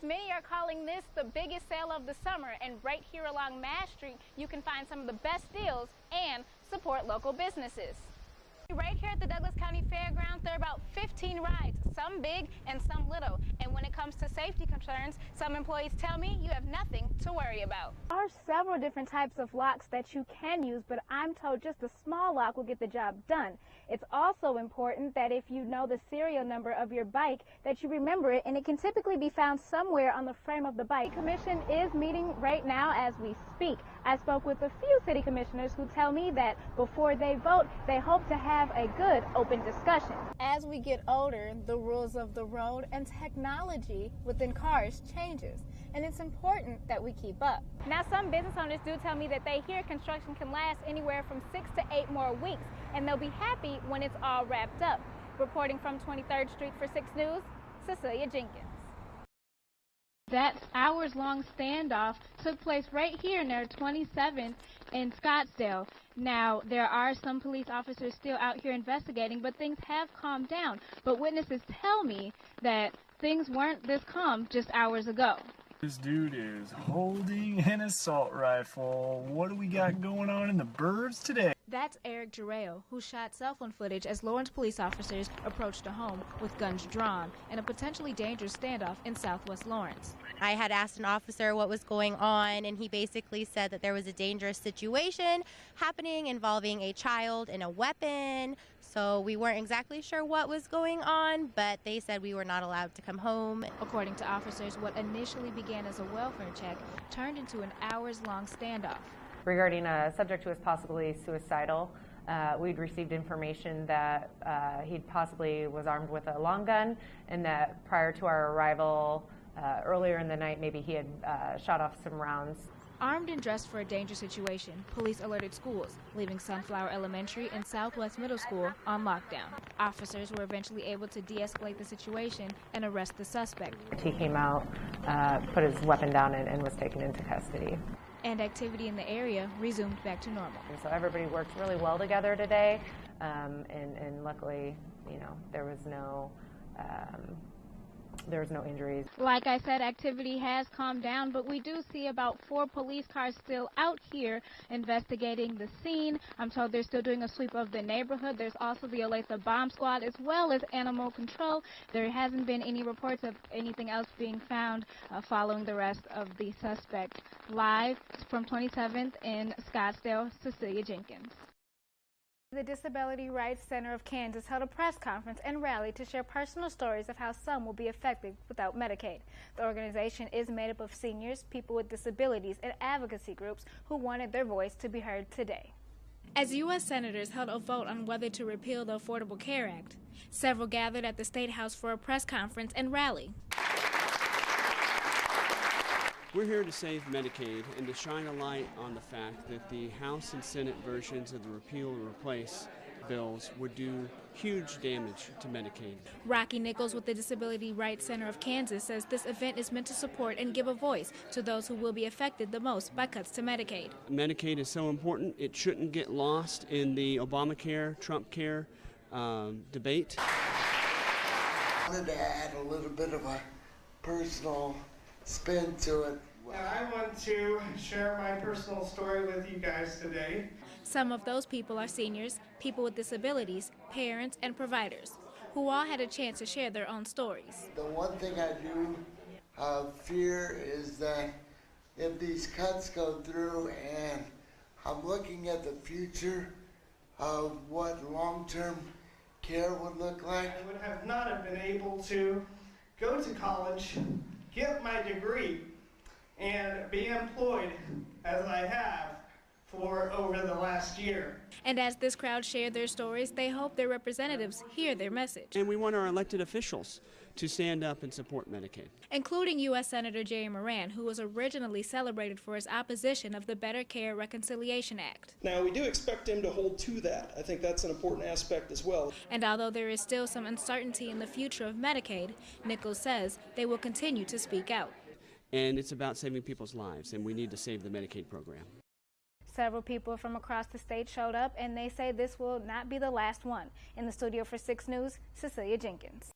Many are calling this the biggest sale of the summer, and right here along Mass Street, you can find some of the best deals and support local businesses. Right here at the Douglas County Fairgrounds, there are about 15 rides, some big and some little. And when it comes to safety concerns, some employees tell me you have nothing to worry about. There are several different types of locks that you can use, but I'm told just a small lock will get the job done. It's also important that if you know the serial number of your bike, that you remember it, and it can typically be found somewhere on the frame of the bike. The commission is meeting right now as we speak. I spoke with a few city commissioners who tell me that before they vote, they hope to have a good open discussion. As we get older, the rules of the road and technology within cars changes, and it's important that we keep up. Now, some business owners do tell me that they hear construction can last anywhere from 6 to 8 more weeks, and they'll be happy when it's all wrapped up. Reporting from 23rd Street for 6 News, Cecelia Jenkins. That hours-long standoff took place right here near 27th in Scottsdale. Now, there are some police officers still out here investigating, but things have calmed down. But witnesses tell me that things weren't this calm just hours ago. This dude is holding an assault rifle. What do we got going on in the burbs today? That's Eric Jarrell, who shot cell phone footage as Lawrence police officers approached a home with guns drawn in a potentially dangerous standoff in southwest Lawrence. I had asked an officer what was going on, and he basically said that there was a dangerous situation happening involving a child and a weapon. So we weren't exactly sure what was going on, but they said we were not allowed to come home. According to officers, what initially began as a welfare check turned into an hours-long standoff. Regarding a subject who was possibly suicidal, we'd received information that he possibly was armed with a long gun, and that prior to our arrival earlier in the night, maybe he had shot off some rounds. Armed and dressed for a dangerous situation, police alerted schools, leaving Sunflower Elementary and Southwest Middle School on lockdown. Officers were eventually able to de-escalate the situation and arrest the suspect. He came out, put his weapon down, and was taken into custody. And activity in the area resumed back to normal. And so everybody worked really well together today, and luckily, you know, there was no injuries. Like I said, activity has calmed down, but we do see about 4 police cars still out here investigating the scene. I'm told they're still doing a sweep of the neighborhood. There's also the Olathe Bomb Squad as well as animal control. There hasn't been any reports of anything else being found following the rest of the suspects. Live from 27th in Scottsdale, Cecelia Jenkins. The Disability Rights Center of Kansas held a press conference and rally to share personal stories of how some will be affected without Medicaid. The organization is made up of seniors, people with disabilities, and advocacy groups who wanted their voice to be heard today. As U.S. senators held a vote on whether to repeal the Affordable Care Act, several gathered at the State House for a press conference and rally. We're here to save Medicaid and to shine a light on the fact that the House and Senate versions of the repeal and replace bills would do huge damage to Medicaid. Rocky Nichols with the Disability Rights Center of Kansas says this event is meant to support and give a voice to those who will be affected the most by cuts to Medicaid. Medicaid is so important, it shouldn't get lost in the Obamacare, Trump care debate. I wanted to add a little bit of a personal spin to it. And I want to share my personal story with you guys today. Some of those people are seniors, people with disabilities, parents, and providers, who all had a chance to share their own stories. The one thing I do fear is that if these cuts go through, and I'm looking at the future of what long-term care would look like. I would have not have been able to go to college, get my degree, and be employed as I have for over the last year. And as this crowd shared their stories, they hope their representatives hear their message. And we want our elected officials to stand up and support Medicaid. Including U.S. Senator Jerry Moran, who was originally celebrated for his opposition of the Better Care Reconciliation Act. Now, we do expect him to hold to that. I think that's an important aspect as well. And although there is still some uncertainty in the future of Medicaid, Nichols says they will continue to speak out. And it's about saving people's lives, and we need to save the Medicaid program. Several people from across the state showed up, and they say this will not be the last one. In the studio for 6 News, Cecelia Jenkins.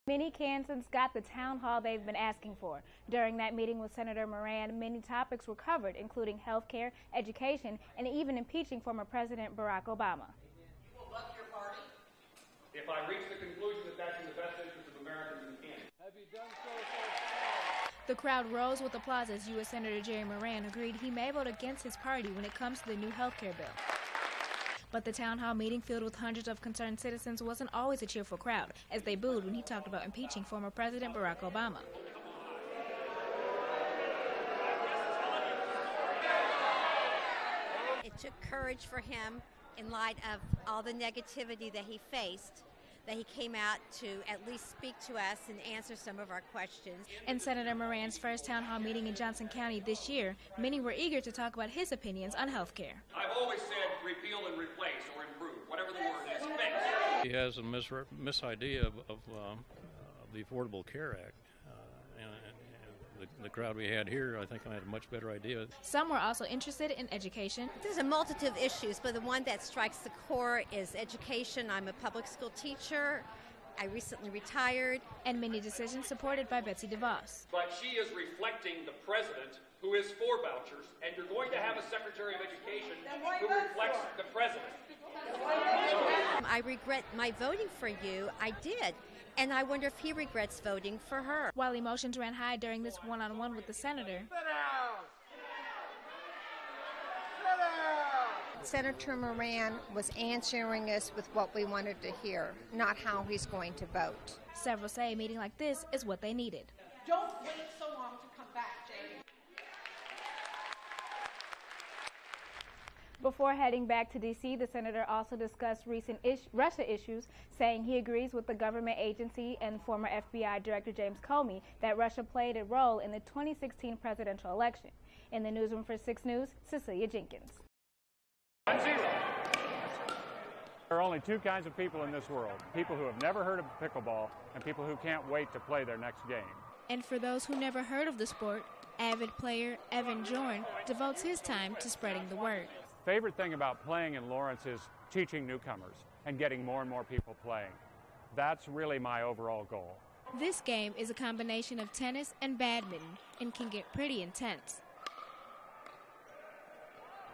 Many Kansans got the town hall they've been asking for. During that meeting with Senator Moran, many topics were covered, including health care, education, and even impeaching former President Barack Obama. You will love your party if I reach the conclusion that that's in the best interest of Americans in Kansas. Have you done so far? The crowd rose with applause as U.S. Senator Jerry Moran agreed he may vote against his party when it comes to the new health care bill. But the town hall meeting filled with hundreds of concerned citizens wasn't always a cheerful crowd, as they booed when he talked about impeaching former President Barack Obama. It took courage for him in light of all the negativity that he faced, that he came out to at least speak to us and answer some of our questions. In Senator Moran's first town hall meeting in Johnson County this year, many were eager to talk about his opinions on health care. I've always said repeal and replace or improve, whatever the word is, fix. He has a misidea of the Affordable Care Act. The crowd we had here, I think I had a much better idea. Some were also interested in education. There's a multitude of issues, but the one that strikes the core is education. I'm a public school teacher. I recently retired. And many decisions supported by Betsy DeVos. But she is reflecting the president who is for vouchers, and you're going to have a Secretary of Education who reflects the president. I regret my voting for you. I did. And I wonder if he regrets voting for her. While emotions ran high during this one-on-one with the senator, Senator Moran was answering us with what we wanted to hear, not how he's going to vote. Several say a meeting like this is what they needed. Don't wait so long to come back, Jay. Before heading back to D.C., the senator also discussed recent Russia issues, saying he agrees with the government agency and former FBI Director James Comey that Russia played a role in the 2016 presidential election. In the newsroom for 6 News, Cecelia Jenkins. There are only two kinds of people in this world: people who have never heard of pickleball and people who can't wait to play their next game. And for those who never heard of the sport, avid player Evan Jorn devotes his time to spreading the word. Favorite thing about playing in Lawrence is teaching newcomers and getting more and more people playing. That's really my overall goal. This game is a combination of tennis and badminton and can get pretty intense.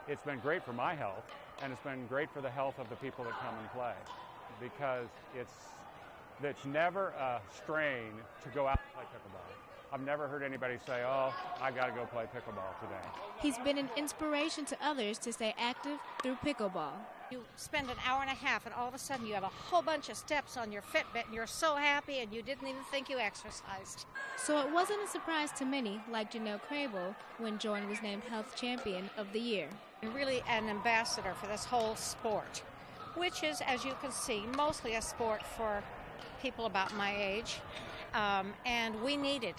It's been great for my health, and it's been great for the health of the people that come and play, because it's never a strain to go out and play pickleball. I've never heard anybody say, oh, I got to go play pickleball today. He's been an inspiration to others to stay active through pickleball. You spend an hour and a half, and all of a sudden you have a whole bunch of steps on your Fitbit, and you're so happy, and you didn't even think you exercised. So it wasn't a surprise to many, like Janelle Crable, when Jordan was named Health Champion of the Year. And really an ambassador for this whole sport, which is, as you can see, mostly a sport for people about my age, and we needed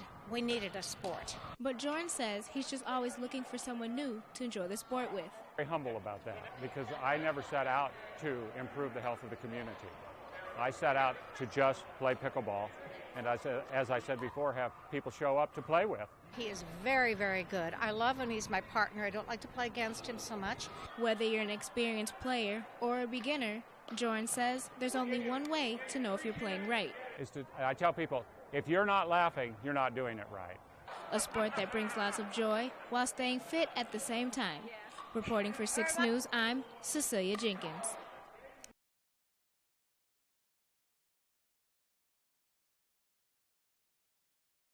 a sport. But Jordan says he's just always looking for someone new to enjoy the sport with. Very humble about that, because I never set out to improve the health of the community. I set out to just play pickleball, and as I said before, have people show up to play with. He is very, very good. I love him. He's my partner. I don't like to play against him so much. Whether you're an experienced player or a beginner, Jordan says there's only one way to know if you're playing right. I tell people, if you're not laughing, you're not doing it right. A sport that brings lots of joy while staying fit at the same time. Reporting for 6 News, I'm Cecelia Jenkins.